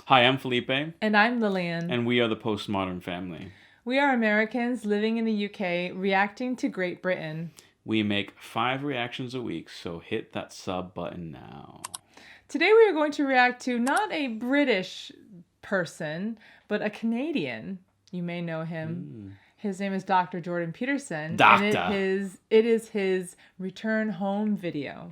Hi, I'm Felipe. And I'm Lillian. And we are the Postmodern family. We are Americans living in the UK, reacting to Great Britain. We make 5 reactions a week, so hit that sub button now. Today we are going to react to not a British person, but a Canadian. You may know him. His name is Dr. Jordan Peterson. Doctor. And it is his return home video.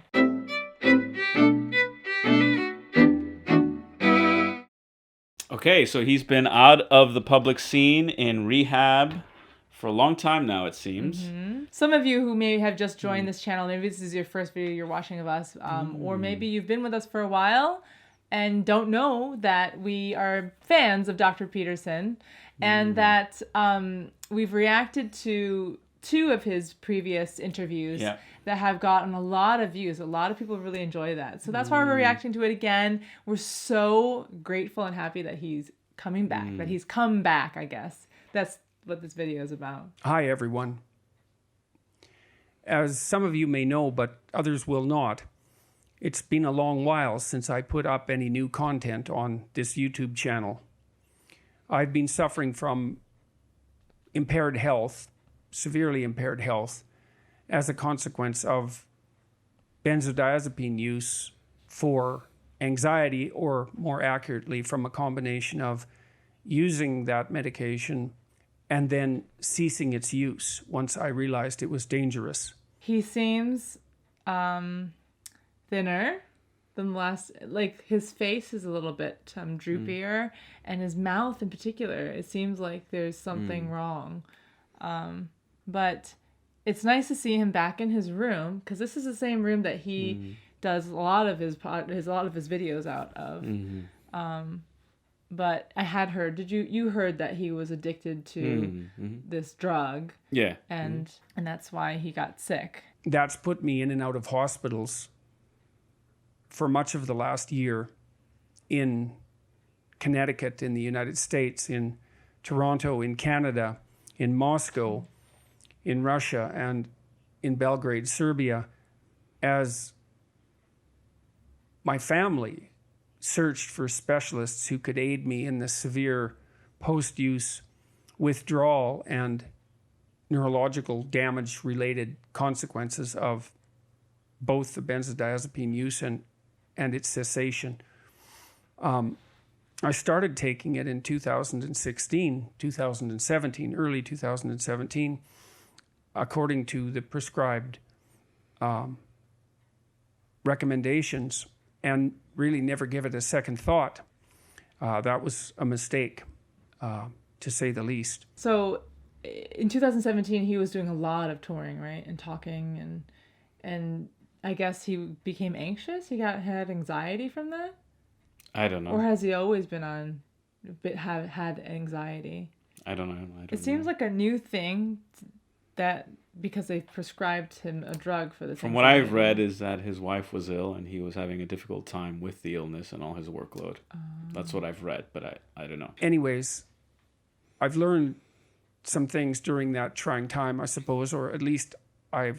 Okay, so he's been out of the public scene in rehab for a long time now, it seems. Mm-hmm. Some of you who may have just joined this channel, maybe this is your first video you're watching of us, or maybe you've been with us for a while and don't know that we are fans of Dr. Peterson and that we've reacted to 2 of his previous interviews that have gotten a lot of views. A lot of people really enjoy that. So that's why we're reacting to it again. We're so grateful and happy that he's coming back, that he's come back, I guess. That's what this video is about. Hi, everyone. As some of you may know, but others will not, it's been a long while since I put up any new content on this YouTube channel. I've been suffering from impaired health, severely impaired health, as a consequence of benzodiazepine use for anxiety, or more accurately, from a combination of using that medication and then ceasing its use once I realized it was dangerous. He seems thinner than the last, like his face is a little bit droopier, and his mouth in particular, it seems like there's something wrong. But it's nice to see him back in his room, because this is the same room that he does a lot of his videos out of. But I had heard, you heard that he was addicted to this drug. Yeah. And that's why he got sick. That's put me in and out of hospitals for much of the last year in Connecticut, in the United States, in Toronto, in Canada, in Moscow, in Russia, and in Belgrade, Serbia, as my family searched for specialists who could aid me in the severe post-use withdrawal and neurological damage-related consequences of both the benzodiazepine use and its cessation. I started taking it in 2016, 2017, early 2017, according to the prescribed recommendations, and really never give it a second thought. That was a mistake, to say the least. So in 2017, he was doing a lot of touring, right? And talking, and I guess he became anxious. He had anxiety from that? I don't know. Or has he always been had anxiety? I don't know. It seems like a new thing that, because they prescribed him a drug for this. From what I've read is that his wife was ill and he was having a difficult time with the illness and all his workload. That's what I've read, but I don't know. Anyways, I've learned some things during that trying time, I suppose, or at least I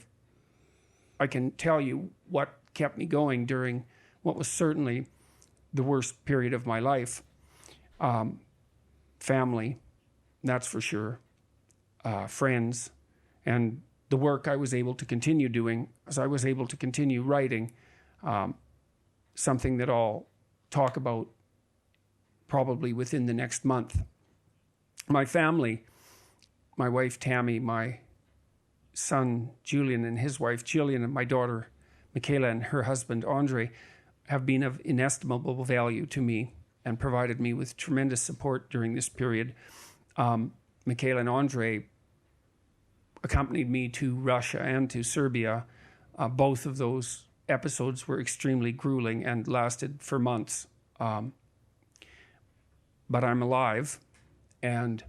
can tell you what kept me going during what was certainly the worst period of my life. Family, that's for sure. Friends, and the work I was able to continue doing, as I was able to continue writing, something that I'll talk about probably within the next month. My family, my wife Tammy, my son Julian and his wife Jillian, and my daughter Michaela and her husband Andre, have been of inestimable value to me and provided me with tremendous support during this period. Michaela and Andre accompanied me to Russia and to Serbia. Both of those episodes were extremely grueling and lasted for months. But I'm alive, and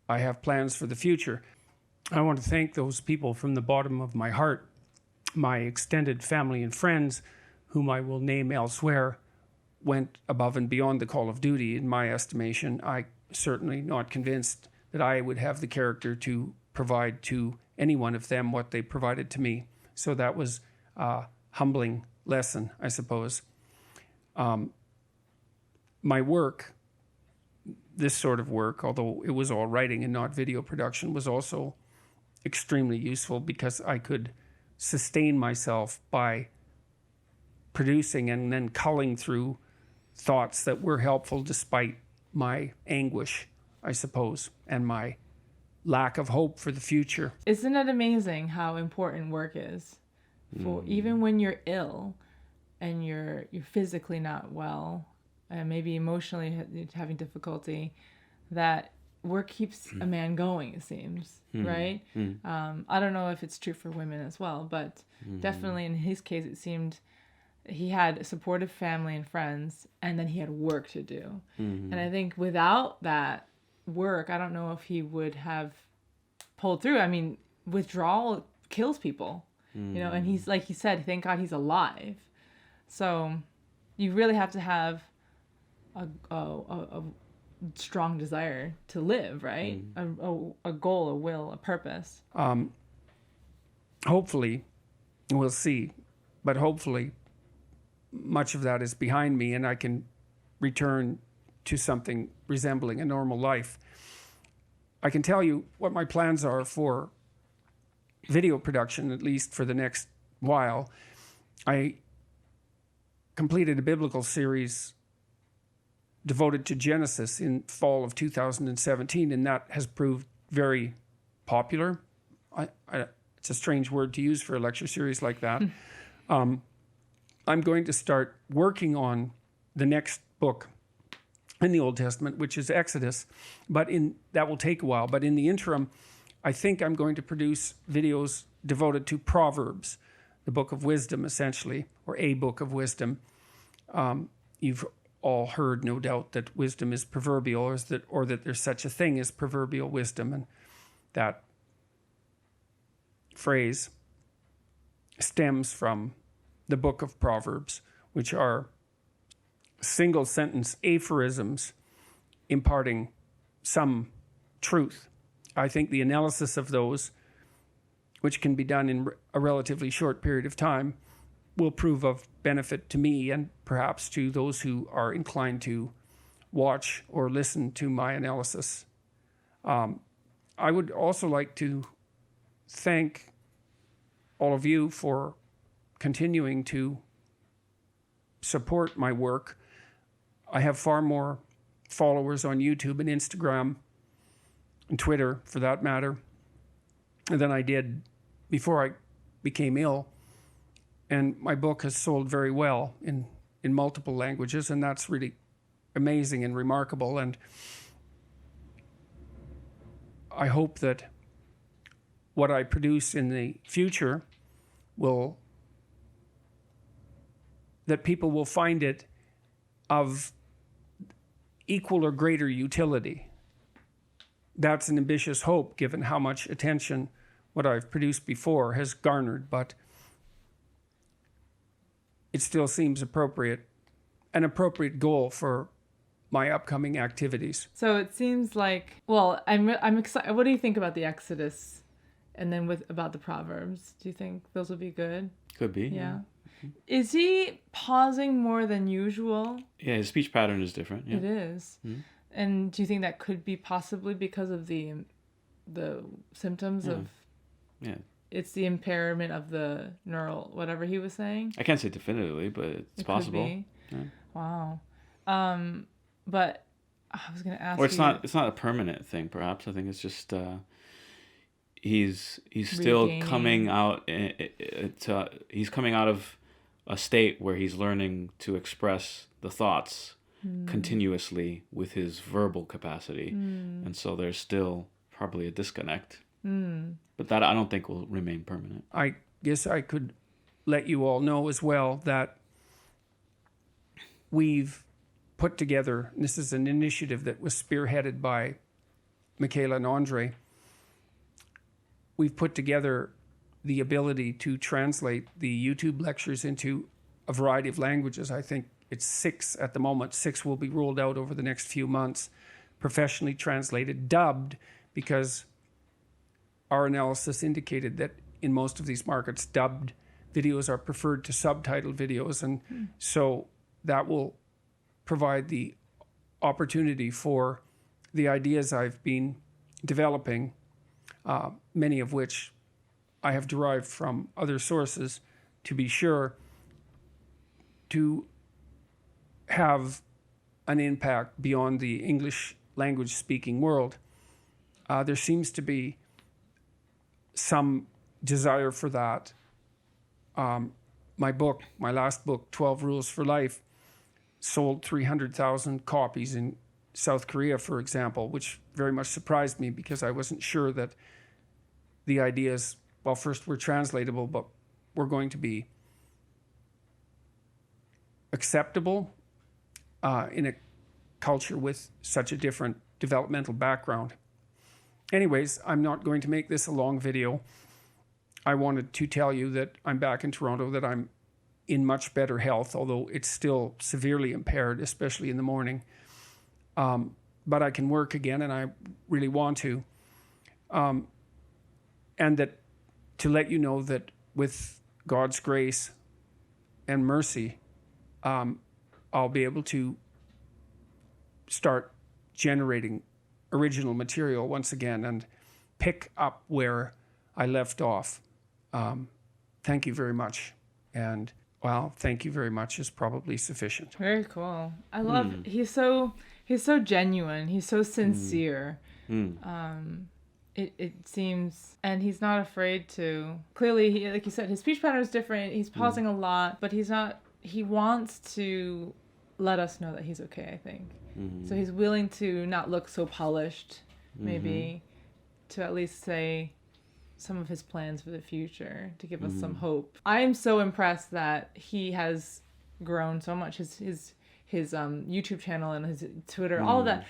I have plans for the future. I want to thank those people from the bottom of my heart, my extended family and friends, whom I will name elsewhere, went above and beyond the call of duty. In my estimation, I certainly not convinced that I would have the character to provide to any one of them what they provided to me. So that was a humbling lesson, I suppose. my work, this sort of work, although it was all writing and not video production, was also extremely useful because I could sustain myself by producing and then culling through thoughts that were helpful despite my anguish, I suppose, and my lack of hope for the future. Isn't it amazing how important work is? For even when you're ill and you're physically not well and maybe emotionally having difficulty, that work keeps a man going, it seems, right? I don't know if it's true for women as well, but definitely in his case, it seemed he had a supportive family and friends, and then he had work to do. And I think without that work, I don't know if he would have pulled through. I mean, withdrawal kills people, you know, and he's, like he said, thank God he's alive. So you really have to have a strong desire to live, right? A goal, a will, a purpose. Hopefully, we'll see, but hopefully much of that is behind me and I can return to something resembling a normal life. I can tell you what my plans are for video production, at least for the next while. I completed a biblical series devoted to Genesis in fall of 2017, and that has proved very popular. It's a strange word to use for a lecture series like that. I'm going to start working on the next book in the Old Testament, which is Exodus, but that will take a while. But in the interim, I think I'm going to produce videos devoted to Proverbs, the book of wisdom, essentially, or a book of wisdom. You've all heard, no doubt, that wisdom is proverbial, or that there's such a thing as proverbial wisdom, and that phrase stems from the book of Proverbs, which are single sentence aphorisms imparting some truth. I think the analysis of those, which can be done in a relatively short period of time, will prove of benefit to me and perhaps to those who are inclined to watch or listen to my analysis. I would also like to thank all of you for continuing to support my work. I have far more followers on YouTube and Instagram and Twitter, for that matter, than I did before I became ill. And my book has sold very well in multiple languages, and that's really amazing and remarkable. And I hope that what I produce in the future that people will find it of equal or greater utility. That's an ambitious hope, given how much attention what I've produced before has garnered, but it still seems an appropriate goal for my upcoming activities. So it seems like, well, I'm excited. What do you think about the Exodus, and then about the Proverbs? Do you think those would be good? Could be. Yeah. Is he pausing more than usual? Yeah, his speech pattern is different. Yeah. It is. And do you think that could be possibly because of the symptoms of? Yeah. It's the impairment of the neural, whatever he was saying. I can't say definitively, but it's possible. Could be. Yeah. Wow. But I was going to ask. Or it's not a permanent thing. Perhaps I think it's just he's still coming out. He's coming out of a state where he's learning to express the thoughts continuously with his verbal capacity, and so there's still probably a disconnect. But that I don't think will remain permanent. I guess I could let you all know as well that we've put together, and this is an initiative that was spearheaded by Michaela and Andre, we've put together the ability to translate the YouTube lectures into a variety of languages. I think it's 6 at the moment. 6 will be rolled out over the next few months, professionally translated, dubbed, because our analysis indicated that in most of these markets, dubbed videos are preferred to subtitled videos. And so that will provide the opportunity for the ideas I've been developing, many of which I have derived from other sources, to be sure, to have an impact beyond the English language speaking world. There seems to be some desire for that. My last book, 12 Rules for Life, sold 300,000 copies in South Korea, for example, which very much surprised me because I wasn't sure that the ideas, well, first were translatable, but were going to be acceptable in a culture with such a different developmental background. Anyways, I'm not going to make this a long video. I wanted to tell you that I'm back in Toronto, that I'm in much better health, although it's still severely impaired, especially in the morning. But I can work again, and I really want to. And that to let you know that with God's grace and mercy, I'll be able to start generating original material once again and pick up where I left off. Thank you very much. And well, thank you very much is probably sufficient. Very cool. I love he's so genuine. He's so sincere. It seems, and he's not afraid to. Clearly, like you said, his speech pattern is different. He's pausing a lot, but he's not. He wants to let us know that he's okay, I think. So he's willing to not look so polished, maybe, to at least say some of his plans for the future, to give us some hope. I am so impressed that he has grown so much. His YouTube channel and his Twitter, all of that,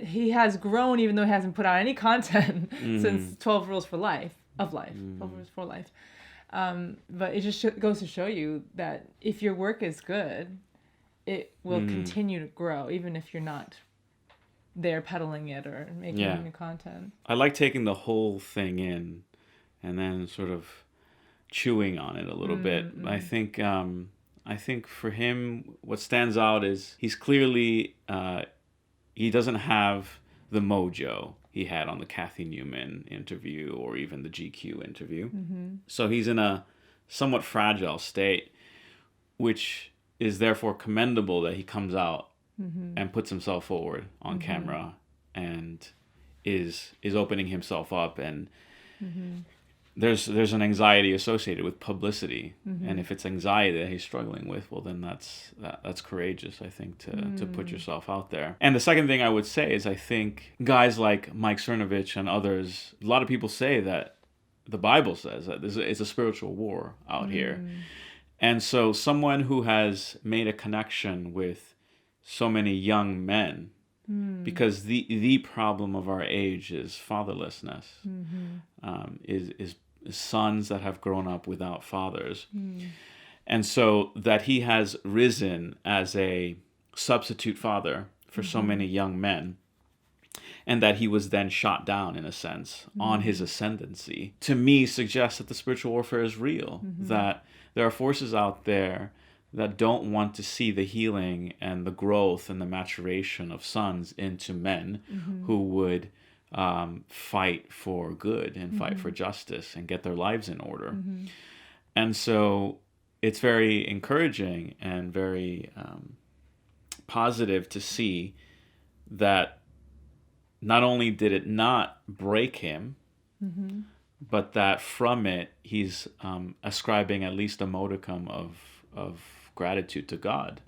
he has grown even though he hasn't put out any content since 12 Rules for Life, 12 Rules for Life. But it just goes to show you that if your work is good, it will continue to grow, even if you're not there peddling it or making new content. I like taking the whole thing in and then sort of chewing on it a little bit. I think for him, what stands out is he's clearly, he doesn't have the mojo he had on the Kathy Newman interview or even the GQ interview. So he's in a somewhat fragile state, which is therefore commendable that he comes out and puts himself forward on camera and is opening himself up. And there's an anxiety associated with publicity, and if it's anxiety that he's struggling with, well, then that's courageous, I think, to put yourself out there. And the second thing I would say is I think guys like Mike Cernovich and others, a lot of people say that the Bible says that it's a spiritual war out here. And so someone who has made a connection with so many young men, because the problem of our age is fatherlessness, is sons that have grown up without fathers. And so that he has risen as a substitute father for so many young men, and that he was then shot down, in a sense, on his ascendancy, to me suggests that the spiritual warfare is real, that there are forces out there that don't want to see the healing and the growth and the maturation of sons into men who would fight for good and fight for justice and get their lives in order. And so it's very encouraging and very positive to see that not only did it not break him, but that from it he's ascribing at least a modicum of gratitude to God,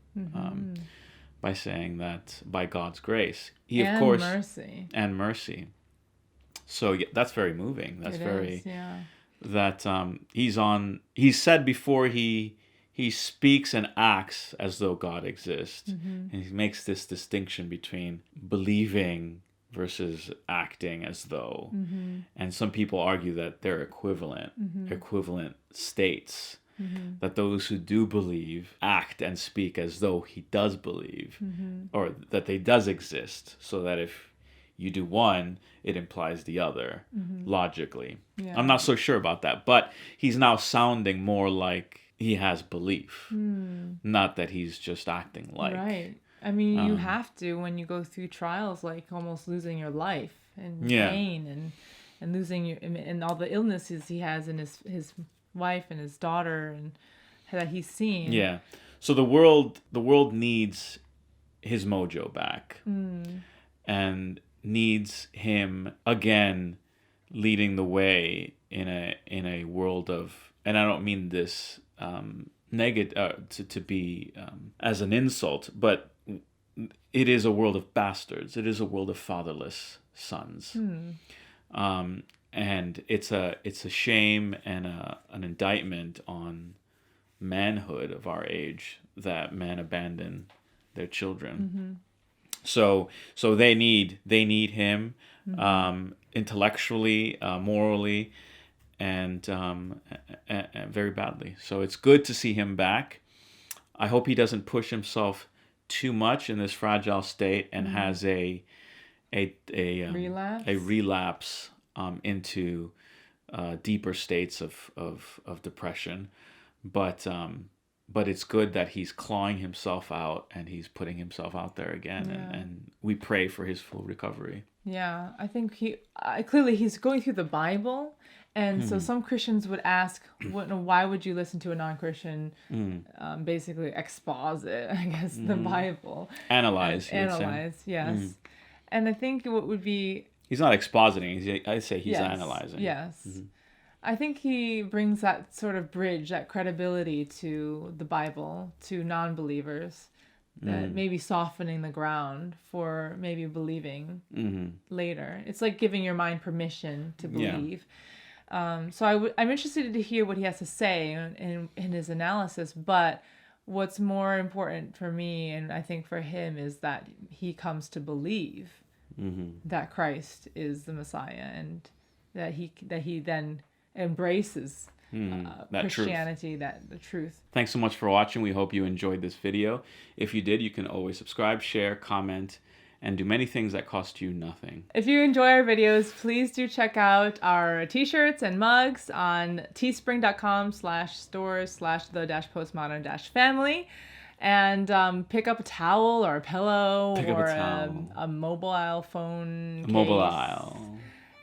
by saying that by God's grace, he and of course mercy. And mercy. So that's very moving. That's he said before he speaks and acts as though God exists, and he makes this distinction between believing versus acting as though. And some people argue that they're equivalent states, that those who do believe act and speak as though he does believe, or that they does exist, so that if you do one, it implies the other, logically. I'm not so sure about that, but he's now sounding more like he has belief, not that he's just acting like. Right. I mean, you have to when you go through trials, like almost losing your life and pain and losing your and all the illnesses he has in his wife and his daughter and that he's seen. Yeah. So the world needs his mojo back, and needs him again leading the way in a world of, and I don't mean this to be as an insult, but it is a world of bastards. It is a world of fatherless sons. And it's a shame and an indictment on manhood of our age that men abandon their children. So they need him intellectually, morally, and very badly. So it's good to see him back. I hope he doesn't push himself too much in this fragile state and has a relapse into deeper states of depression. But it's good that he's clawing himself out and he's putting himself out there again, and we pray for his full recovery. Yeah, I think clearly he's going through the Bible, and so some Christians would ask, why would you listen to a non-Christian basically exposit, I guess, the Bible? Analyze, yes. And I think what would be... He's not expositing, I'd say he's analyzing. Yes. I think he brings that sort of bridge, that credibility to the Bible, to non-believers, that maybe softening the ground for maybe believing later. It's like giving your mind permission to believe. So I'm interested to hear what he has to say in his analysis, but what's more important for me, and I think for him, is that he comes to believe that Christ is the Messiah, and that he then embraces that Christianity, the truth. Thanks so much for watching. We hope you enjoyed this video. If you did, you can always subscribe, share, comment, and do many things that cost you nothing. If you enjoy our videos, please do check out our t-shirts and mugs on teespring.com/stores/the-postmodern-family, and pick up a towel or a pillow or a mobile phone case,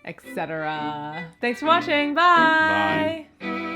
etc. Thanks for watching. Bye. Bye.